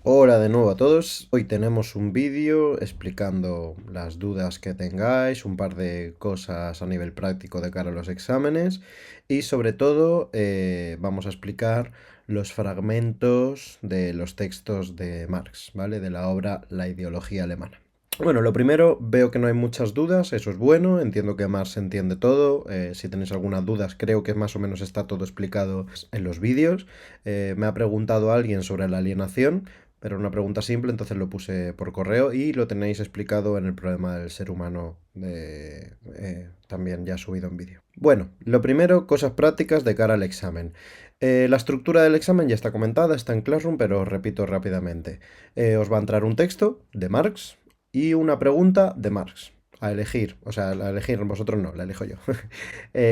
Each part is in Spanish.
Hola de nuevo a todos. Hoy tenemos un vídeo explicando las dudas que tengáis, un par de cosas a nivel práctico de cara a los exámenes y sobre todo vamos a explicar los fragmentos de los textos de Marx, ¿vale? De la obra La ideología alemana. Bueno, lo primero, veo que no hay muchas dudas, eso es bueno, entiendo que Marx entiende todo, si tenéis algunas dudas creo que más o menos está todo explicado en los vídeos. Me ha preguntado alguien sobre la alienación, pero una pregunta simple, entonces lo puse por correo y lo tenéis explicado en el problema del ser humano, también ya subido en vídeo. Bueno, lo primero, cosas prácticas de cara al examen. La estructura del examen ya está comentada, está en Classroom, pero os repito rápidamente. Os va a entrar un texto de Marx y una pregunta de Marx. A elegir, o sea, a elegir vosotros no, la elijo yo.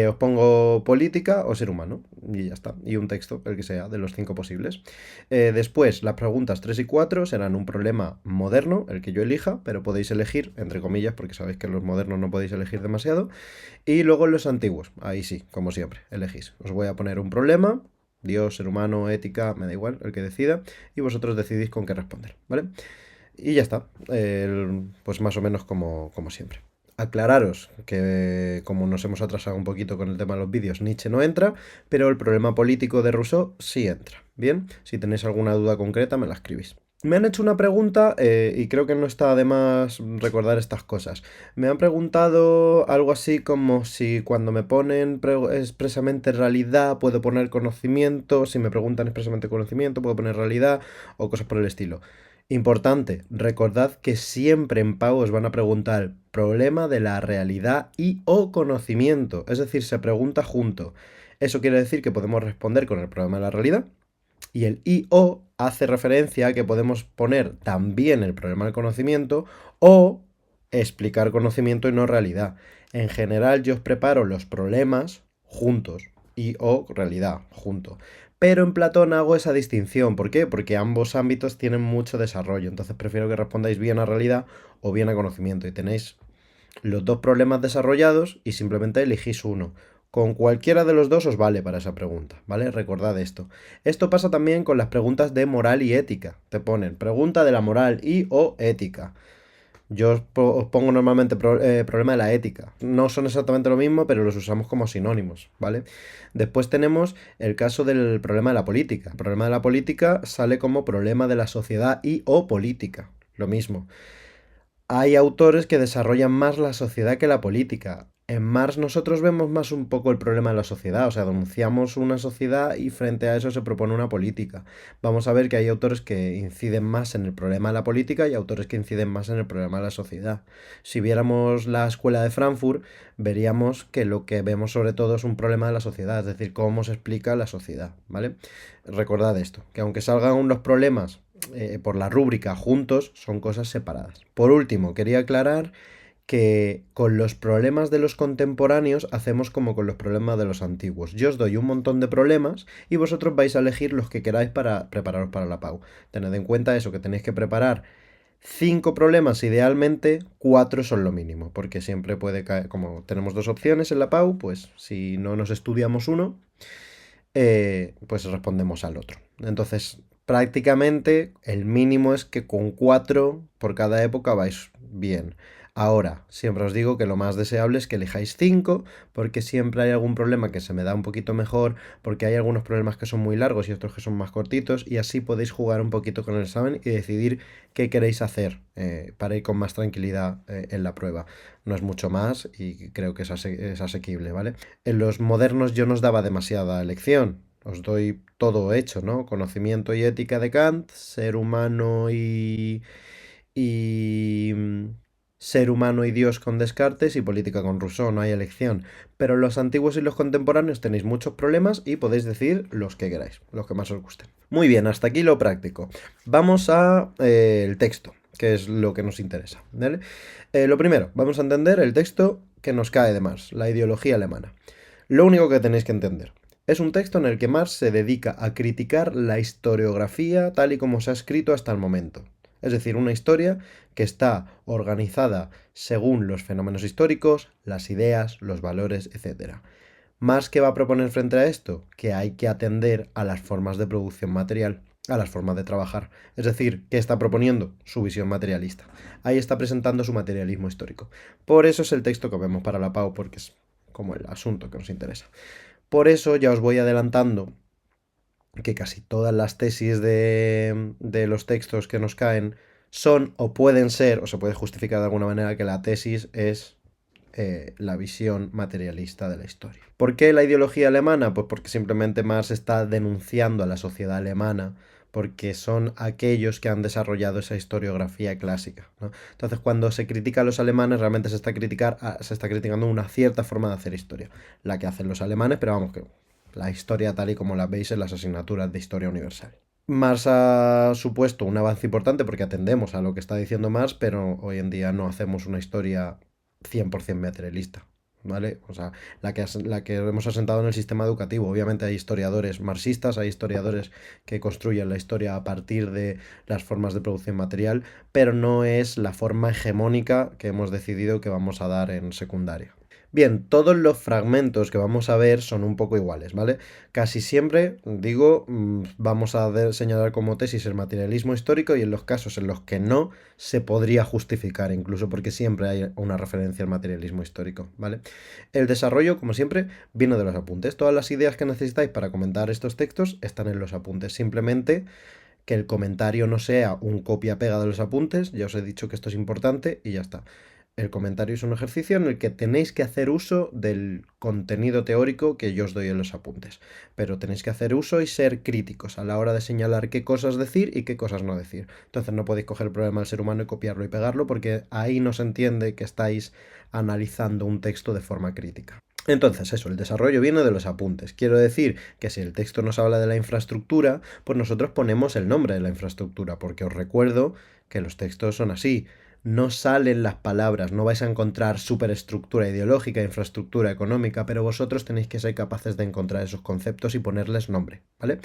Os pongo política o ser humano y ya está. Y un texto, el que sea, de los 5 posibles. Después, las preguntas 3 y 4 serán un problema moderno, el que yo elija, pero podéis elegir, entre comillas, porque sabéis que los modernos no podéis elegir demasiado. Y luego los antiguos, ahí sí, como siempre, elegís. Os voy a poner un problema, Dios, ser humano, ética, me da igual, el que decida, y vosotros decidís con qué responder, ¿vale? Y ya está, pues más o menos como siempre. Aclararos que como nos hemos atrasado un poquito con el tema de los vídeos, Nietzsche no entra, pero el problema político de Rousseau sí entra. Bien, si tenéis alguna duda concreta me la escribís. Me han hecho una pregunta y creo que no está de más recordar estas cosas. Me han preguntado algo así como si cuando me ponen expresamente realidad puedo poner conocimiento, si me preguntan expresamente conocimiento puedo poner realidad o cosas por el estilo. Importante, recordad que siempre en PAU os van a preguntar problema de la realidad y o conocimiento, es decir, se pregunta junto. Eso quiere decir que podemos responder con el problema de la realidad y el y o hace referencia a que podemos poner también el problema del conocimiento o explicar conocimiento y no realidad. En general yo os preparo los problemas juntos y o realidad junto. Pero en Platón hago esa distinción. ¿Por qué? Porque ambos ámbitos tienen mucho desarrollo. Entonces prefiero que respondáis bien a realidad o bien a conocimiento. Y tenéis los dos problemas desarrollados y simplemente elegís uno. Con cualquiera de los dos os vale para esa pregunta, ¿vale? Recordad esto. Esto pasa también con las preguntas de moral y ética. Te ponen pregunta de la moral y o ética. Yo os pongo normalmente problema de la ética. No son exactamente lo mismo, pero los usamos como sinónimos, ¿vale? Después tenemos el caso del problema de la política. El problema de la política sale como problema de la sociedad y o política. Lo mismo. Hay autores que desarrollan más la sociedad que la política. En Marx nosotros vemos más un poco el problema de la sociedad, o sea, denunciamos una sociedad y frente a eso se propone una política. Vamos a ver que hay autores que inciden más en el problema de la política y autores que inciden más en el problema de la sociedad. Si viéramos la escuela de Frankfurt, veríamos que lo que vemos sobre todo es un problema de la sociedad, es decir, cómo se explica la sociedad, ¿vale? Recordad esto, que aunque salgan los problemas por la rúbrica juntos, son cosas separadas. Por último, quería aclarar que con los problemas de los contemporáneos hacemos como con los problemas de los antiguos. Yo os doy un montón de problemas y vosotros vais a elegir los que queráis para prepararos para la PAU. Tened en cuenta eso, que tenéis que preparar 5 problemas, idealmente 4 son lo mínimo, porque siempre puede caer, como tenemos dos opciones en la PAU, pues si no nos estudiamos uno, pues respondemos al otro. Entonces, prácticamente el mínimo es que con 4 por cada época vais bien. Ahora, siempre os digo que lo más deseable es que elijáis 5, porque siempre hay algún problema que se me da un poquito mejor, porque hay algunos problemas que son muy largos y otros que son más cortitos, y así podéis jugar un poquito con el examen y decidir qué queréis hacer para ir con más tranquilidad en la prueba. No es mucho más y creo que es asequible, ¿vale? En los modernos yo no os daba demasiada elección. Os doy todo hecho, ¿no? Conocimiento y ética de Kant, ser humano y ser humano y Dios con Descartes y política con Rousseau, no hay elección. Pero los antiguos y los contemporáneos tenéis muchos problemas y podéis decir los que queráis, los que más os gusten. Muy bien, hasta aquí lo práctico. Vamos a el texto, que es lo que nos interesa, ¿vale? Lo primero, vamos a entender el texto que nos cae de Marx, la ideología alemana. Lo único que tenéis que entender. Es un texto en el que Marx se dedica a criticar la historiografía tal y como se ha escrito hasta el momento. Es decir, una historia que está organizada según los fenómenos históricos, las ideas, los valores, etc. Marx, ¿qué va a proponer frente a esto? Que hay que atender a las formas de producción material. a las formas de trabajar. Es decir, ¿qué está proponiendo? Su visión materialista. Ahí está presentando su materialismo histórico. Por eso es el texto que vemos para la PAU, porque es como el asunto que nos interesa. Por eso ya os voy adelantando que casi todas las tesis de los textos que nos caen son o pueden ser, o se puede justificar de alguna manera que la tesis es la visión materialista de la historia. ¿Por qué la ideología alemana? Pues porque simplemente Marx está denunciando a la sociedad alemana porque son aquellos que han desarrollado esa historiografía clásica, ¿no? Entonces, cuando se critica a los alemanes, realmente se está criticando una cierta forma de hacer historia, la que hacen los alemanes, pero vamos, que la historia tal y como la veis en las asignaturas de historia universal. Marx ha supuesto un avance importante porque atendemos a lo que está diciendo Marx, pero hoy en día no hacemos una historia 100% materialista, ¿vale? O sea, la que hemos asentado en el sistema educativo. Obviamente hay historiadores marxistas, hay historiadores que construyen la historia a partir de las formas de producción material, pero no es la forma hegemónica que hemos decidido que vamos a dar en secundaria. Bien, todos los fragmentos que vamos a ver son un poco iguales, ¿vale? Casi siempre, digo, vamos a señalar como tesis el materialismo histórico y en los casos en los que no, se podría justificar, incluso porque siempre hay una referencia al materialismo histórico, ¿vale? El desarrollo, como siempre, viene de los apuntes. Todas las ideas que necesitáis para comentar estos textos están en los apuntes. Simplemente que el comentario no sea un copia-pega de los apuntes, ya os he dicho que esto es importante y ya está. El comentario es un ejercicio en el que tenéis que hacer uso del contenido teórico que yo os doy en los apuntes, pero tenéis que hacer uso y ser críticos a la hora de señalar qué cosas decir y qué cosas no decir. Entonces no podéis coger el problema del ser humano y copiarlo y pegarlo porque ahí no se entiende que estáis analizando un texto de forma crítica. Entonces, eso, el desarrollo viene de los apuntes. Quiero decir que si el texto nos habla de la infraestructura, pues nosotros ponemos el nombre de la infraestructura, porque os recuerdo que los textos son así. No salen las palabras, no vais a encontrar superestructura ideológica, infraestructura económica, pero vosotros tenéis que ser capaces de encontrar esos conceptos y ponerles nombre, ¿vale?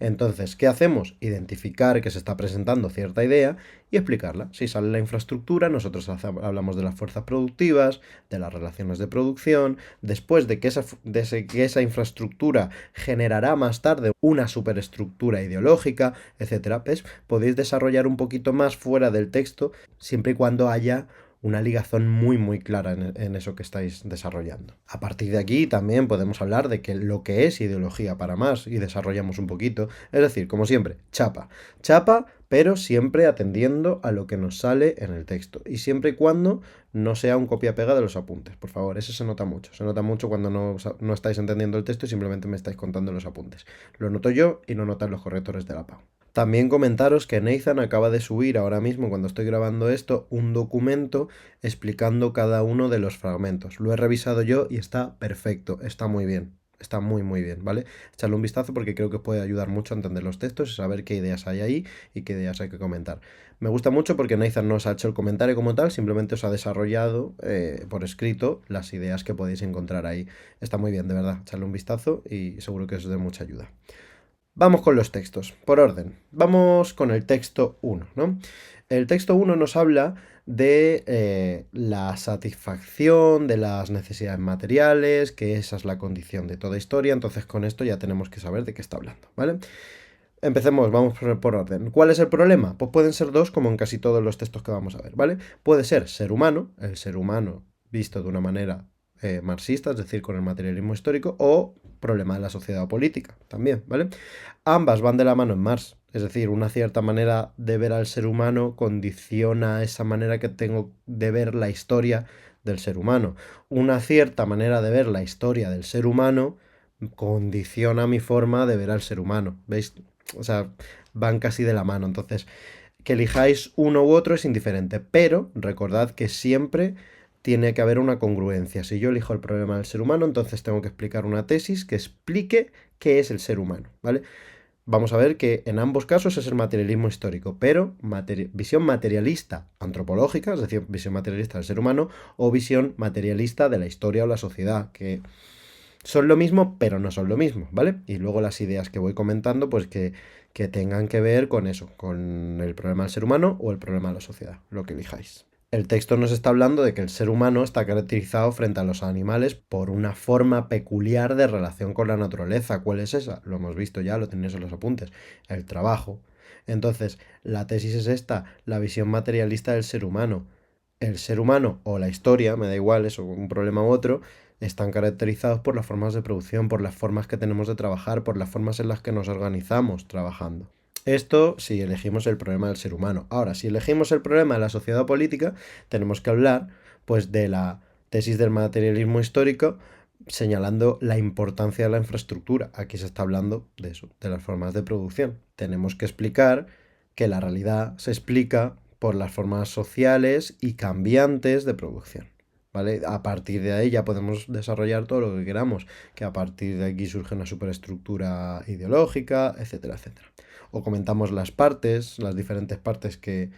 Entonces, ¿qué hacemos? Identificar que se está presentando cierta idea y explicarla. Si sale la infraestructura, nosotros hablamos de las fuerzas productivas, de las relaciones de producción, después de que esa infraestructura generará más tarde una superestructura ideológica, etcétera. ¿Ves? Podéis desarrollar un poquito más fuera del texto, siempre y cuando haya una ligazón muy clara en eso que estáis desarrollando. A partir de aquí también podemos hablar de que lo que es ideología para más y desarrollamos un poquito, es decir, como siempre, chapa, pero siempre atendiendo a lo que nos sale en el texto y siempre y cuando no sea un copia-pega de los apuntes, por favor, eso se nota mucho cuando no estáis entendiendo el texto y simplemente me estáis contando los apuntes. Lo noto yo y lo notan los correctores de la PAU. También comentaros que Nathan acaba de subir ahora mismo, cuando estoy grabando esto, un documento explicando cada uno de los fragmentos. Lo he revisado yo y está perfecto, está muy bien. Está muy bien, ¿vale? Echadle un vistazo porque creo que os puede ayudar mucho a entender los textos y saber qué ideas hay ahí y qué ideas hay que comentar. Me gusta mucho porque Nathan no os ha hecho el comentario como tal, simplemente os ha desarrollado por escrito las ideas que podéis encontrar ahí. Está muy bien, de verdad. Echadle un vistazo y seguro que os es de mucha ayuda. Vamos con los textos, por orden. Vamos con el texto 1, ¿no? El texto 1 nos habla de la satisfacción de las necesidades materiales, que esa es la condición de toda historia, entonces con esto ya tenemos que saber de qué está hablando, ¿vale? Empecemos, vamos por orden. ¿Cuál es el problema? Pues pueden ser dos, como en casi todos los textos que vamos a ver, ¿vale? Puede ser humano, el ser humano visto de una manera marxista, es decir, con el materialismo histórico, o problema de la sociedad política, también, ¿vale? Ambas van de la mano en Marx, es decir, una cierta manera de ver al ser humano condiciona esa manera que tengo de ver la historia del ser humano. Una cierta manera de ver la historia del ser humano condiciona mi forma de ver al ser humano, ¿veis? O sea, van casi de la mano, entonces que elijáis uno u otro es indiferente, pero recordad que siempre tiene que haber una congruencia. Si yo elijo el problema del ser humano, entonces tengo que explicar una tesis que explique qué es el ser humano, ¿vale? Vamos a ver que en ambos casos es el materialismo histórico, pero visión materialista antropológica, es decir, visión materialista del ser humano, o visión materialista de la historia o la sociedad, que son lo mismo, pero no son lo mismo, ¿vale? Y luego las ideas que voy comentando, pues que tengan que ver con eso, con el problema del ser humano o el problema de la sociedad, lo que elijáis. El texto nos está hablando de que el ser humano está caracterizado frente a los animales por una forma peculiar de relación con la naturaleza. ¿Cuál es esa? Lo hemos visto ya, lo tenéis en los apuntes. El trabajo. Entonces, la tesis es esta, la visión materialista del ser humano. El ser humano o la historia, me da igual, eso, un problema u otro, están caracterizados por las formas de producción, por las formas que tenemos de trabajar, por las formas en las que nos organizamos trabajando. Esto si elegimos el problema del ser humano. Ahora, si elegimos el problema de la sociedad política, tenemos que hablar pues de la tesis del materialismo histórico, señalando la importancia de la infraestructura. Aquí se está hablando de eso, de las formas de producción. Tenemos que explicar que la realidad se explica por las formas sociales y cambiantes de producción. ¿Vale? A partir de ahí ya podemos desarrollar todo lo que queramos, que a partir de aquí surge una superestructura ideológica, etcétera, etcétera. O comentamos las partes, las diferentes partes que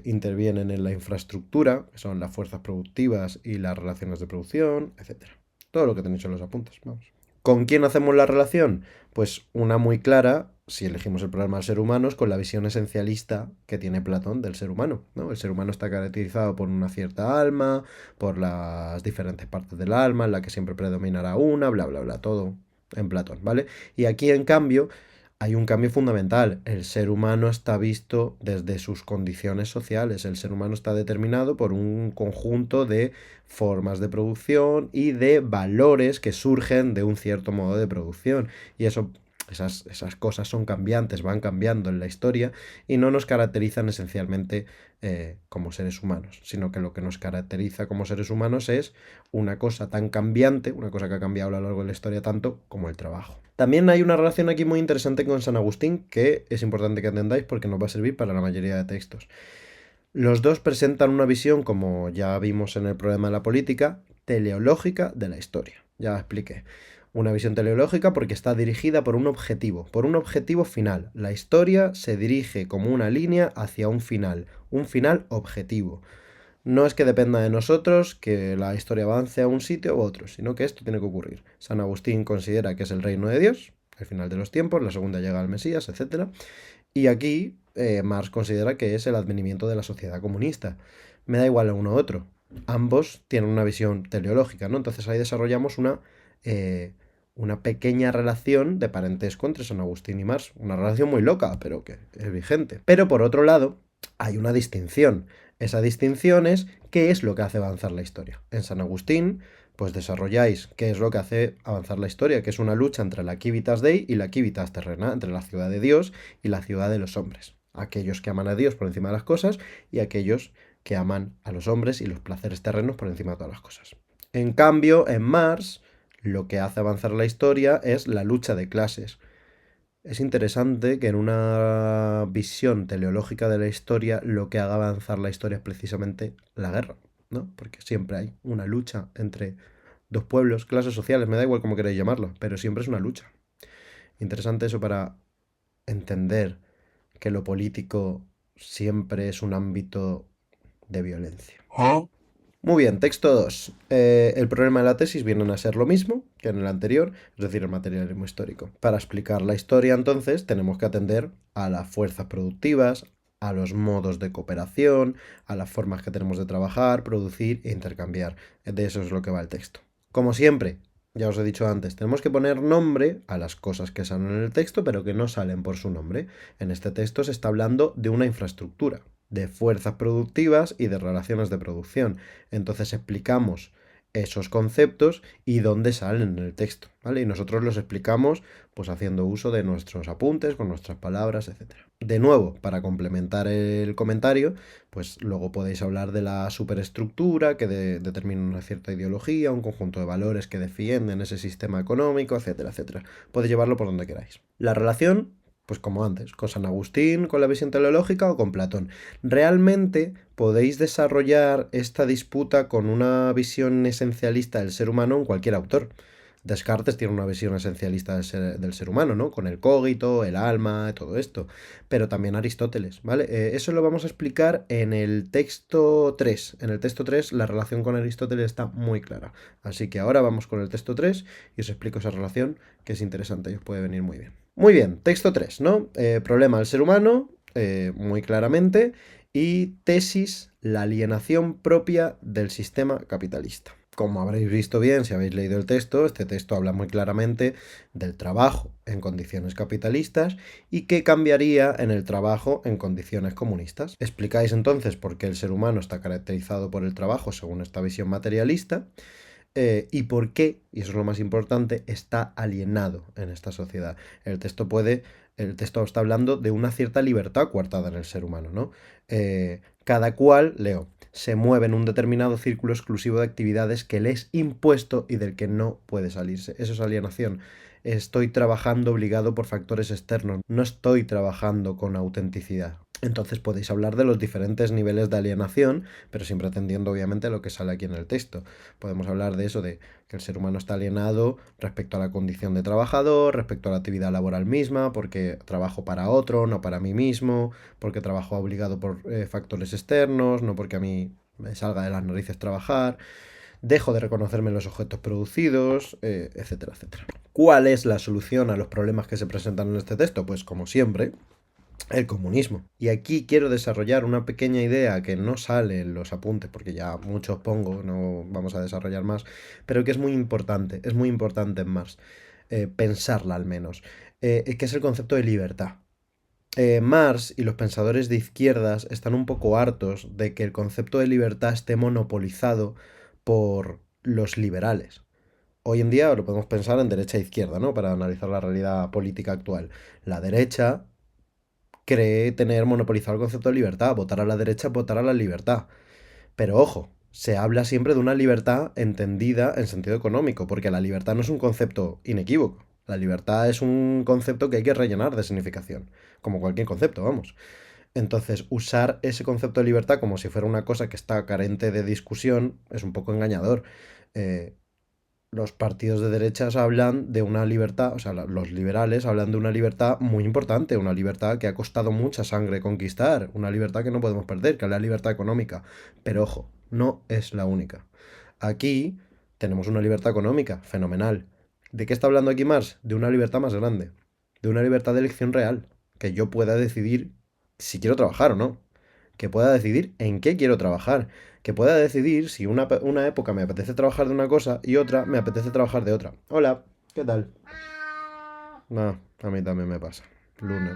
intervienen en la infraestructura, que son las fuerzas productivas y las relaciones de producción, etcétera. Todo lo que tenéis en los apuntes, vamos. ¿Con quién hacemos la relación? Pues una muy clara, si elegimos el problema del ser humano, es con la visión esencialista que tiene Platón del ser humano, ¿no? El ser humano está caracterizado por una cierta alma, por las diferentes partes del alma, en la que siempre predominará una, bla, bla, bla, todo en Platón, ¿vale? Y aquí, en cambio, hay un cambio fundamental. El ser humano está visto desde sus condiciones sociales. El ser humano está determinado por un conjunto de formas de producción y de valores que surgen de un cierto modo de producción. Y esas cosas son cambiantes, van cambiando en la historia y no nos caracterizan esencialmente como seres humanos, sino que lo que nos caracteriza como seres humanos es una cosa tan cambiante, una cosa que ha cambiado a lo largo de la historia tanto como el trabajo. También hay una relación aquí muy interesante con San Agustín que es importante que entendáis porque nos va a servir para la mayoría de textos. Los dos presentan una visión, como ya vimos en el problema de la política, teleológica de la historia. Ya expliqué. Una visión teleológica porque está dirigida por un objetivo final. La historia se dirige como una línea hacia un final objetivo. No es que dependa de nosotros que la historia avance a un sitio u otro, sino que esto tiene que ocurrir. San Agustín considera que es el reino de Dios, el final de los tiempos, la segunda llega al Mesías, etc. Y aquí Marx considera que es el advenimiento de la sociedad comunista. Me da igual uno u otro. Ambos tienen una visión teleológica, ¿no? Entonces ahí desarrollamos una pequeña relación de parentesco entre San Agustín y Marx. Una relación muy loca, pero que es vigente. Pero por otro lado, hay una distinción. Esa distinción es qué es lo que hace avanzar la historia. En San Agustín, pues desarrolláis qué es lo que hace avanzar la historia, que es una lucha entre la civitas Dei y la civitas terrena, entre la ciudad de Dios y la ciudad de los hombres. Aquellos que aman a Dios por encima de las cosas y aquellos que aman a los hombres y los placeres terrenos por encima de todas las cosas. En cambio, en Marx, lo que hace avanzar la historia es la lucha de clases. Es interesante que en una visión teleológica de la historia lo que haga avanzar la historia es precisamente la guerra, ¿no? Porque siempre hay una lucha entre dos pueblos, clases sociales, me da igual cómo queréis llamarlo, pero siempre es una lucha. Interesante eso para entender que lo político siempre es un ámbito de violencia. Muy bien, texto 2. El problema de la tesis viene a ser lo mismo que en el anterior, es decir, el materialismo histórico. Para explicar la historia, entonces, tenemos que atender a las fuerzas productivas, a los modos de cooperación, a las formas que tenemos de trabajar, producir e intercambiar. De eso es lo que va el texto. Como siempre, ya os he dicho antes, tenemos que poner nombre a las cosas que salen en el texto, pero que no salen por su nombre. En este texto se está hablando de una infraestructura, de fuerzas productivas y de relaciones de producción. Entonces explicamos esos conceptos y dónde salen en el texto, ¿vale? Y nosotros los explicamos pues haciendo uso de nuestros apuntes, con nuestras palabras, etc. De nuevo, para complementar el comentario, pues luego podéis hablar de la superestructura que determina una cierta ideología, un conjunto de valores que defienden ese sistema económico, etcétera, etcétera. Podéis llevarlo por donde queráis. La relación, pues como antes, con San Agustín, con la visión teleológica o con Platón. Realmente podéis desarrollar esta disputa con una visión esencialista del ser humano en cualquier autor. Descartes tiene una visión esencialista del ser humano, ¿no? Con el cogito, el alma, todo esto. Pero también Aristóteles, ¿vale? Eso lo vamos a explicar en el texto 3. En el texto 3 la relación con Aristóteles está muy clara. Así que ahora vamos con el texto 3 y os explico esa relación que es interesante y os puede venir muy bien. Muy bien, texto 3, ¿no? Problema del ser humano, muy claramente. Y tesis, la alienación propia del sistema capitalista. Como habréis visto bien si habéis leído el texto, este texto habla muy claramente del trabajo en condiciones capitalistas y qué cambiaría en el trabajo en condiciones comunistas. Explicáis entonces por qué el ser humano está caracterizado por el trabajo según esta visión materialista y por qué, y eso es lo más importante, está alienado en esta sociedad. El texto está hablando de una cierta libertad coartada en el ser humano, ¿no? Cada cual, leo, se mueve en un determinado círculo exclusivo de actividades que le es impuesto y del que no puede salirse. Eso es alienación. Estoy trabajando obligado por factores externos, no estoy trabajando con autenticidad. Entonces podéis hablar de los diferentes niveles de alienación, pero siempre atendiendo obviamente a lo que sale aquí en el texto. Podemos hablar de eso, de que el ser humano está alienado respecto a la condición de trabajador, respecto a la actividad laboral misma, porque trabajo para otro, no para mí mismo, porque trabajo obligado por factores externos, no porque a mí me salga de las narices trabajar, dejo de reconocerme en los objetos producidos, etcétera, etcétera. ¿Cuál es la solución a los problemas que se presentan en este texto? Pues como siempre, el comunismo. Y aquí quiero desarrollar una pequeña idea que no sale en los apuntes, porque ya muchos pongo, no vamos a desarrollar más, pero que es muy importante en Marx, pensarla al menos, que es el concepto de libertad. Marx y los pensadores de izquierdas están un poco hartos de que el concepto de libertad esté monopolizado por los liberales. Hoy en día lo podemos pensar en derecha e izquierda, ¿no? Para analizar la realidad política actual. La derecha cree tener monopolizado el concepto de libertad. Votar a la derecha es votar a la libertad. Pero ojo, se habla siempre de una libertad entendida en sentido económico, porque la libertad no es un concepto inequívoco. La libertad es un concepto que hay que rellenar de significación, como cualquier concepto, vamos. Entonces, usar ese concepto de libertad como si fuera una cosa que está carente de discusión es un poco engañador. Eh, los partidos de derechas hablan de una libertad, o sea, los liberales hablan de una libertad muy importante, una libertad que ha costado mucha sangre conquistar, una libertad que no podemos perder, que es la libertad económica. Pero ojo, no es la única. Aquí tenemos una libertad económica, fenomenal. ¿De qué está hablando aquí Marx? De una libertad más grande, de una libertad de elección real, que yo pueda decidir si quiero trabajar o no, que pueda decidir en qué quiero trabajar, que pueda decidir si una época me apetece trabajar de una cosa y otra me apetece trabajar de otra. Hola, ¿qué tal? No, a mí también me pasa. Lunes.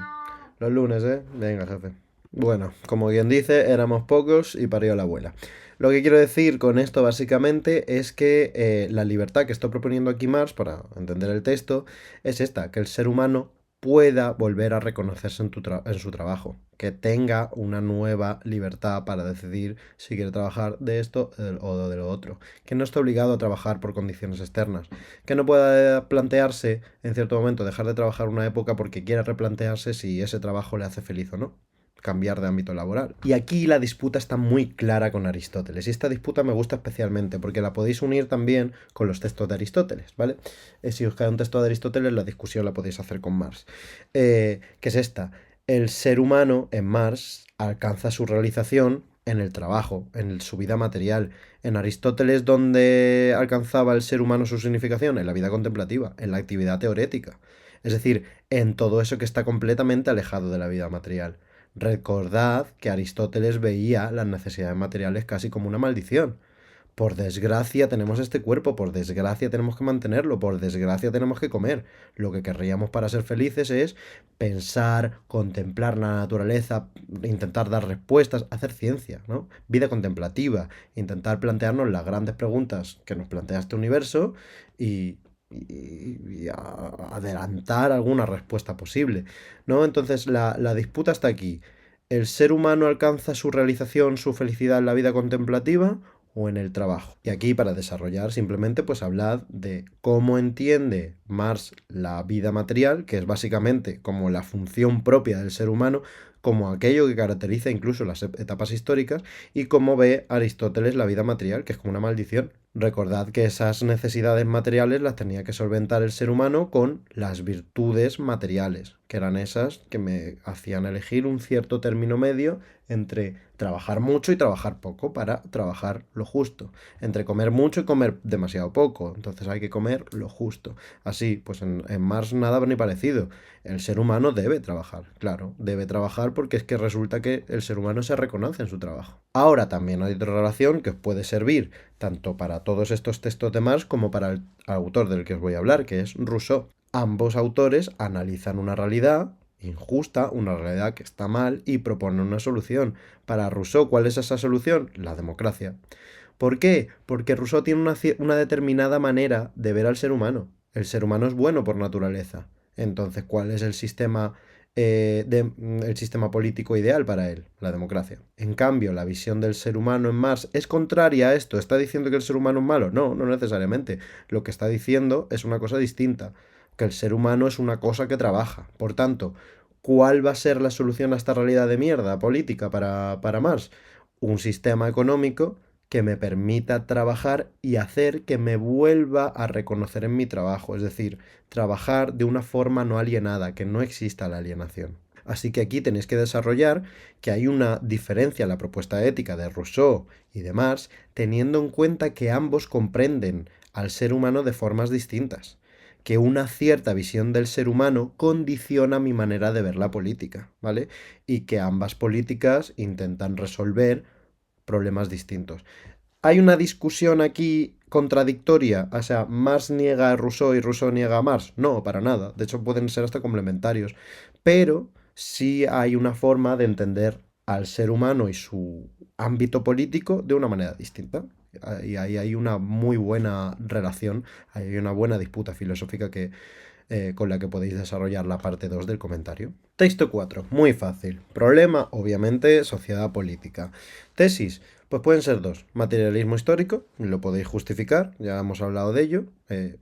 Los lunes, ¿eh? Venga, jefe. Bueno, como quien dice, éramos pocos y parió la abuela. Lo que quiero decir con esto básicamente es que la libertad que estoy proponiendo aquí Marx, para entender el texto, es esta, que el ser humano pueda volver a reconocerse en su trabajo, que tenga una nueva libertad para decidir si quiere trabajar de esto o de lo otro, que no esté obligado a trabajar por condiciones externas, que no pueda plantearse en cierto momento dejar de trabajar una época porque quiera replantearse si ese trabajo le hace feliz o no, cambiar de ámbito laboral. Y aquí la disputa está muy clara con Aristóteles. Y esta disputa me gusta especialmente porque la podéis unir también con los textos de Aristóteles, ¿vale? Si os cae un texto de Aristóteles, la discusión la podéis hacer con Marx. ¿Qué es esta? El ser humano en Marx alcanza su realización en el trabajo, en su vida material. En Aristóteles, ¿dónde alcanzaba el ser humano su significación? En la vida contemplativa, en la actividad teorética. Es decir, en todo eso que está completamente alejado de la vida material. Recordad que Aristóteles veía las necesidades materiales casi como una maldición. Por desgracia tenemos este cuerpo, por desgracia tenemos que mantenerlo, por desgracia tenemos que comer. Lo que querríamos para ser felices es pensar, contemplar la naturaleza, intentar dar respuestas, hacer ciencia, ¿no? Vida contemplativa, intentar plantearnos las grandes preguntas que nos plantea este universo y, adelantar alguna respuesta posible, ¿no? Entonces la disputa está aquí. ¿El ser humano alcanza su realización, su felicidad en la vida contemplativa o en el trabajo? Y aquí para desarrollar simplemente pues hablad de cómo entiende Marx la vida material, que es básicamente como la función propia del ser humano, como aquello que caracteriza incluso las etapas históricas, y cómo ve Aristóteles la vida material, que es como una maldición. Recordad que esas necesidades materiales las tenía que solventar el ser humano con las virtudes materiales, que eran esas que me hacían elegir un cierto término medio entre trabajar mucho y trabajar poco para trabajar lo justo, entre comer mucho y comer demasiado poco, entonces hay que comer lo justo. Así, pues en Marx nada ni parecido. El ser humano debe trabajar, claro, debe trabajar porque es que resulta que el ser humano se reconoce en su trabajo. Ahora también hay otra relación que os puede servir tanto para todos estos textos de Marx como para el autor del que os voy a hablar, que es Rousseau. Ambos autores analizan una realidad injusta, una realidad que está mal y proponen una solución. Para Rousseau, ¿cuál es esa solución? La democracia. ¿Por qué? Porque Rousseau tiene una determinada manera de ver al ser humano. El ser humano es bueno por naturaleza. Entonces, ¿cuál es el sistema político ideal para él? La democracia. En cambio, la visión del ser humano en Marx es contraria a esto. ¿Está diciendo que el ser humano es malo? No, no necesariamente. Lo que está diciendo es una cosa distinta, que el ser humano es una cosa que trabaja. Por tanto, ¿cuál va a ser la solución a esta realidad de mierda política para Marx? Un sistema económico que me permita trabajar y hacer que me vuelva a reconocer en mi trabajo, es decir, trabajar de una forma no alienada, que no exista la alienación. Así que aquí tenéis que desarrollar que hay una diferencia en la propuesta ética de Rousseau y de Marx, teniendo en cuenta que ambos comprenden al ser humano de formas distintas, que una cierta visión del ser humano condiciona mi manera de ver la política, ¿vale? Y que ambas políticas intentan resolver problemas distintos. Hay una discusión aquí contradictoria, o sea, Marx niega a Rousseau y Rousseau niega a Marx. No, para nada. De hecho, pueden ser hasta complementarios. Pero sí hay una forma de entender al ser humano y su ámbito político de una manera distinta. Y ahí hay una muy buena relación, hay una buena disputa filosófica con la que podéis desarrollar la parte 2 del comentario. Texto 4, muy fácil. Problema, obviamente, sociedad política. Tesis, pues pueden ser dos. Materialismo histórico, lo podéis justificar, ya hemos hablado de ello,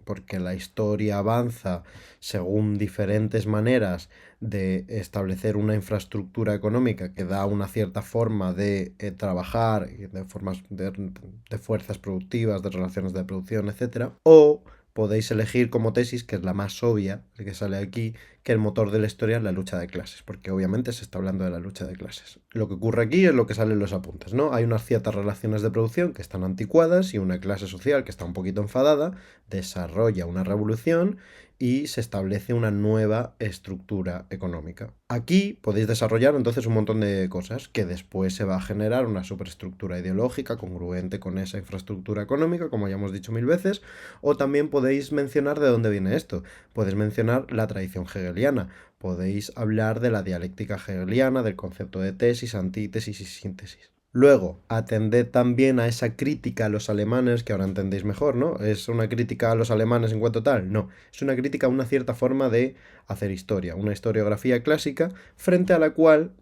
porque la historia avanza según diferentes maneras de establecer una infraestructura económica que da una cierta forma de trabajar, de formas de fuerzas productivas, de relaciones de producción, etc. O podéis elegir como tesis, que es la más obvia, que sale aquí, que el motor de la historia es la lucha de clases, porque obviamente se está hablando de la lucha de clases. Lo que ocurre aquí es lo que sale en los apuntes, ¿no? Hay unas ciertas relaciones de producción que están anticuadas y una clase social que está un poquito enfadada desarrolla una revolución y se establece una nueva estructura económica. Aquí podéis desarrollar entonces un montón de cosas que después se va a generar una superestructura ideológica congruente con esa infraestructura económica, como ya hemos dicho mil veces, o también podéis mencionar de dónde viene esto. Podéis mencionar la tradición hegeliana, podéis hablar de la dialéctica hegeliana, del concepto de tesis, antítesis y síntesis. Luego, atended también a esa crítica a los alemanes, que ahora entendéis mejor, ¿no? ¿Es una crítica a los alemanes en cuanto tal? No, es una crítica a una cierta forma de hacer historia, una historiografía clásica frente a la cual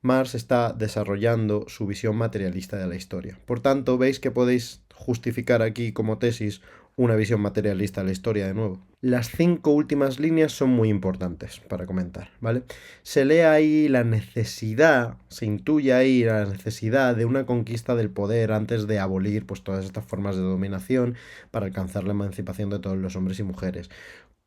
Marx está desarrollando su visión materialista de la historia. Por tanto, veis que podéis justificar aquí como tesis una visión materialista de la historia de nuevo. Las 5 últimas líneas son muy importantes para comentar, ¿vale? Se lee ahí la necesidad, se intuye ahí la necesidad de una conquista del poder antes de abolir pues todas estas formas de dominación para alcanzar la emancipación de todos los hombres y mujeres.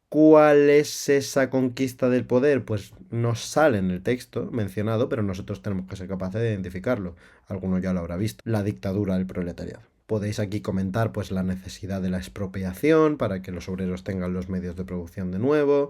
¿Cuál es esa conquista del poder? Pues no sale en el texto mencionado, pero nosotros tenemos que ser capaces de identificarlo. Alguno ya lo habrá visto. La dictadura del proletariado. Podéis aquí comentar pues la necesidad de la expropiación para que los obreros tengan los medios de producción de nuevo,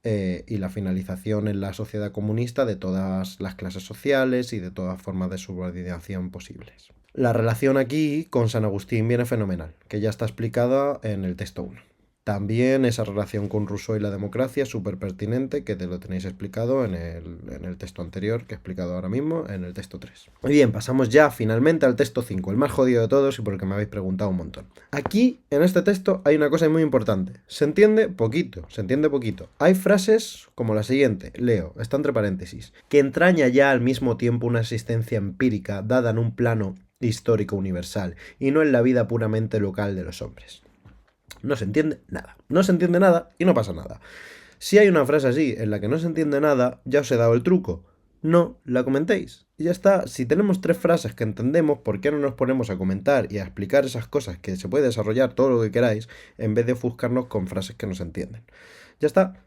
y la finalización en la sociedad comunista de todas las clases sociales y de todas formas de subordinación posibles. La relación aquí con San Agustín viene fenomenal, que ya está explicada en el texto 1. También esa relación con Rousseau y la democracia, súper pertinente, que te lo tenéis explicado en el texto anterior, que he explicado ahora mismo, en el texto 3. Muy bien, pasamos ya finalmente al texto 5, el más jodido de todos y por el que me habéis preguntado un montón. Aquí, en este texto, hay una cosa muy importante. Se entiende poquito, se entiende poquito. Hay frases como la siguiente, leo, está entre paréntesis, que entraña ya al mismo tiempo una existencia empírica dada en un plano histórico universal y no en la vida puramente local de los hombres. No se entiende nada. No se entiende nada y no pasa nada. Si hay una frase así en la que no se entiende nada, ya os he dado el truco. No la comentéis. Y ya está. Si tenemos 3 frases que entendemos, ¿por qué no nos ponemos a comentar y a explicar esas cosas que se puede desarrollar todo lo que queráis en vez de ofuscarnos con frases que no se entienden? Ya está.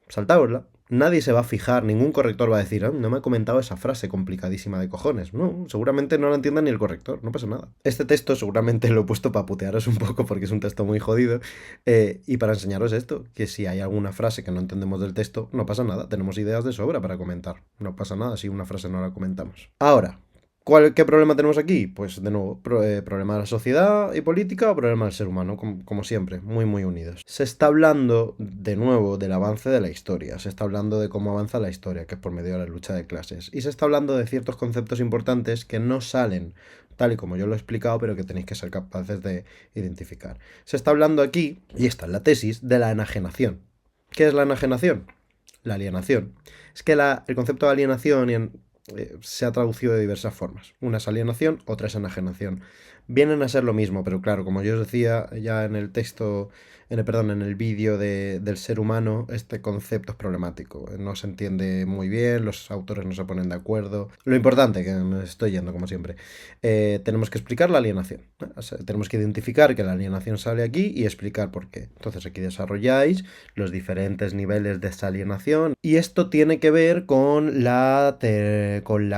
saltáosla. Nadie se va a fijar, ningún corrector va a decir, "Ah, no me ha comentado esa frase complicadísima de cojones". No, seguramente no la entienda ni el corrector, no pasa nada. Este texto seguramente lo he puesto para putearos un poco porque es un texto muy jodido y para enseñaros esto, que si hay alguna frase que no entendemos del texto, no pasa nada, tenemos ideas de sobra para comentar. No pasa nada si una frase no la comentamos. Ahora, ¿qué problema tenemos aquí? Pues de nuevo, problema de la sociedad y política o problema del ser humano, como siempre, muy muy unidos. Se está hablando de nuevo del avance de la historia, se está hablando de cómo avanza la historia, que es por medio de la lucha de clases, y se está hablando de ciertos conceptos importantes que no salen tal y como yo lo he explicado, pero que tenéis que ser capaces de identificar. Se está hablando aquí, y está en la tesis, de la enajenación. ¿Qué es la enajenación? La alienación. Es que el concepto de alienación se ha traducido de diversas formas. Una es alienación, otra es enajenación. Vienen a ser lo mismo, pero claro, como yo os decía ya en el texto, en el vídeo del ser humano, este concepto es problemático. No se entiende muy bien, los autores no se ponen de acuerdo. Lo importante, que me estoy yendo como siempre, tenemos que explicar la alienación. O sea, tenemos que identificar que la alienación sale aquí y explicar por qué. Entonces aquí desarrolláis los diferentes niveles de esa alienación y esto tiene que ver con la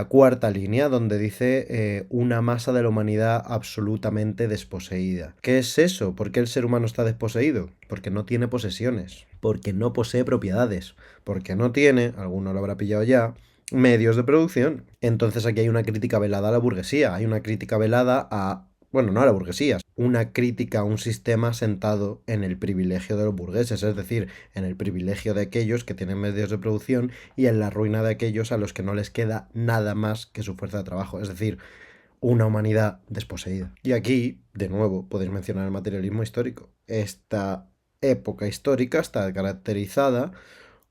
cuarta línea donde dice una masa de la humanidad absolutamente desposeída. ¿Qué es eso? ¿Por qué el ser humano está desposeído? Porque no tiene posesiones, porque no posee propiedades, porque no tiene, alguno lo habrá pillado ya, medios de producción. Entonces aquí hay una crítica velada a la burguesía, hay una crítica velada bueno, no a la burguesía, una crítica a un sistema sentado en el privilegio de los burgueses, es decir, en el privilegio de aquellos que tienen medios de producción y en la ruina de aquellos a los que no les queda nada más que su fuerza de trabajo, es decir, una humanidad desposeída. Y aquí, de nuevo, podéis mencionar el materialismo histórico. Esta época histórica está caracterizada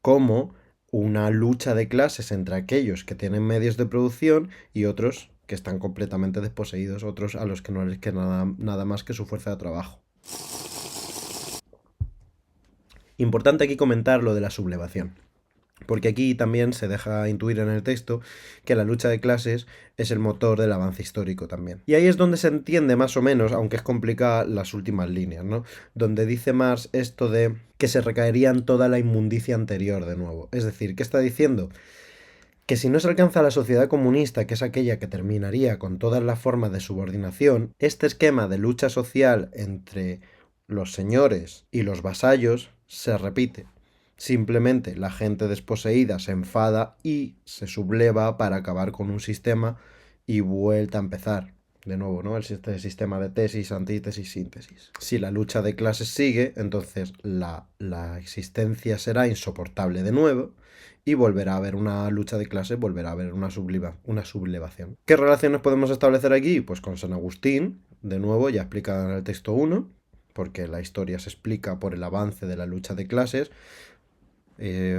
como una lucha de clases entre aquellos que tienen medios de producción y otros que están completamente desposeídos, otros a los que no les queda nada más que su fuerza de trabajo. Importante aquí comentar lo de la sublevación, porque aquí también se deja intuir en el texto que la lucha de clases es el motor del avance histórico también. Y ahí es donde se entiende más o menos, aunque es complicada, las últimas líneas, ¿no? Donde dice Marx esto de que se recaería en toda la inmundicia anterior de nuevo. Es decir, ¿qué está diciendo? Que si no se alcanza la sociedad comunista, que es aquella que terminaría con todas las formas de subordinación, este esquema de lucha social entre los señores y los vasallos se repite. Simplemente la gente desposeída se enfada y se subleva para acabar con un sistema y vuelta a empezar. De nuevo, ¿no? Este sistema de tesis, antítesis, síntesis. Si la lucha de clases sigue, entonces la existencia será insoportable de nuevo y volverá a haber una lucha de clases, volverá a haber una sublevación. ¿Qué relaciones podemos establecer aquí? Pues con San Agustín, de nuevo, ya explicado en el texto 1, porque la historia se explica por el avance de la lucha de clases,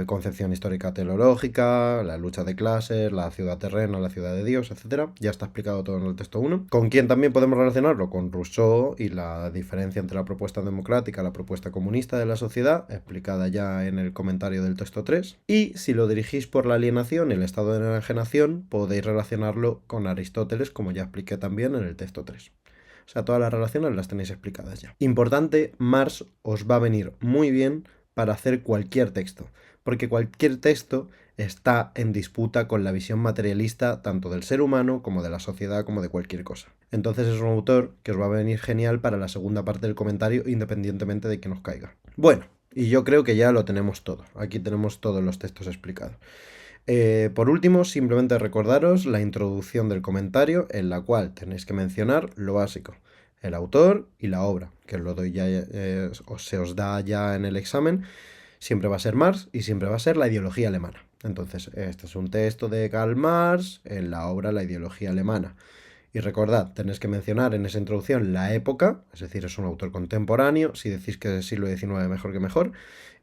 concepción histórica teológica, la lucha de clases, la ciudad terrena, la ciudad de Dios, etc. Ya está explicado todo en el texto 1. ¿Con quién también podemos relacionarlo? Con Rousseau y la diferencia entre la propuesta democrática y la propuesta comunista de la sociedad, explicada ya en el comentario del texto 3. Y si lo dirigís por la alienación y el estado de enajenación, podéis relacionarlo con Aristóteles, como ya expliqué también en el texto 3. O sea, todas las relaciones las tenéis explicadas ya. Importante, Marx os va a venir muy bien para hacer cualquier texto, porque cualquier texto está en disputa con la visión materialista tanto del ser humano como de la sociedad como de cualquier cosa. Entonces es un autor que os va a venir genial para la segunda parte del comentario independientemente de que nos caiga. Bueno, y yo creo que ya lo tenemos todo. Aquí tenemos todos los textos explicados. Por último, simplemente recordaros la introducción del comentario en la cual tenéis que mencionar lo básico, el autor y la obra, que os lo doy ya, se os da ya en el examen. Siempre va a ser Marx y siempre va a ser la ideología alemana. Entonces, este es un texto de Karl Marx en la obra La ideología alemana. Y recordad, tenéis que mencionar en esa introducción la época, es decir, es un autor contemporáneo, si decís que es del siglo XIX mejor que mejor,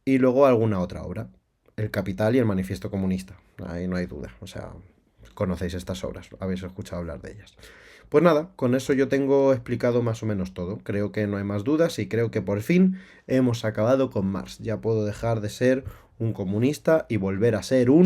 y luego alguna otra obra. El Capital y el Manifiesto Comunista. Ahí no hay duda. O sea, conocéis estas obras, habéis escuchado hablar de ellas. Pues nada, con eso yo tengo explicado más o menos todo. Creo que no hay más dudas y creo que por fin hemos acabado con Marx. Ya puedo dejar de ser un comunista y volver a ser un